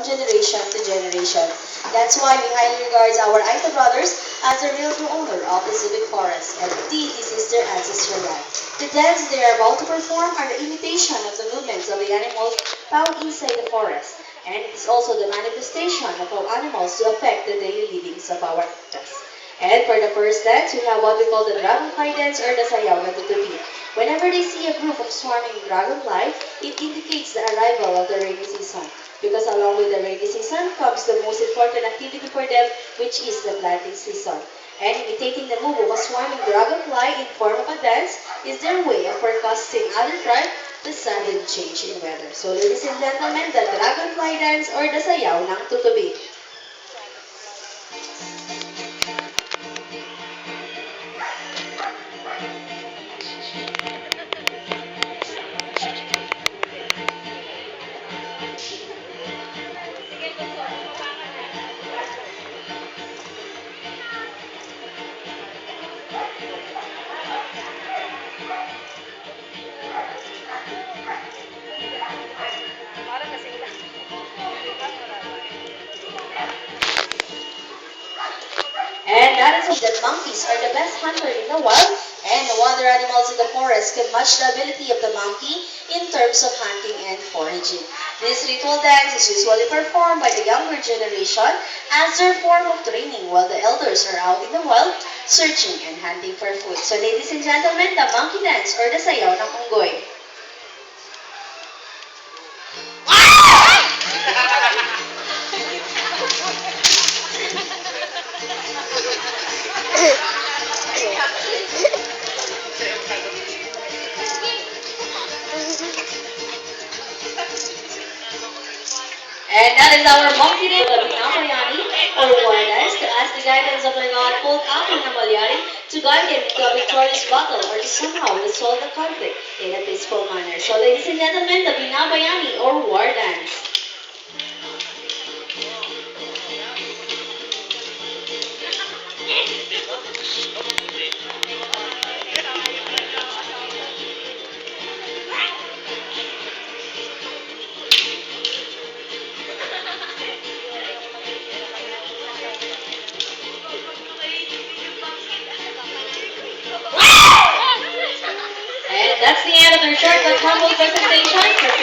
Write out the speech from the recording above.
generation to generation. That's why we highly regard our Aita brothers as the real true owner of the civic forest, and indeed this is their ancestral land. The dance they are about to perform are the imitation of the movements of the animals found inside the forest, and it is also the manifestation of how animals to affect the daily livings of our Itas. And for the first dance, we have what we call the dragonfly dance or the sayaw na tutubi. Whenever they see a group of swarming dragonfly, it indicates the arrival of the rainy season. Because along with the rainy season comes the most important activity for them, which is the planting season. And imitating the move of a swarming dragonfly in form of a dance is their way of forecasting other tribe the sudden change in weather. So ladies and gentlemen, the dragonfly dance or the sayaw ng tutubi. And that is that monkeys are the best hunter in the wild, and no other animals in the forest can match the ability of the monkey in terms of hunting and foraging. This ritual dance is usually performed by the younger generation as their form of training, while the elders are out in the wild searching and hunting for food. So ladies and gentlemen, the monkey dance or the sayaw ng unggoy. And that is our monkey day, the Pinamayani, or war dance, to ask the guidance of their God called Apo Namalyari to guide him into a victorious battle or to somehow resolve the conflict in a peaceful manner. So ladies and gentlemen, the Pinabayani or war dance. And that's the end of the short but humble presentation.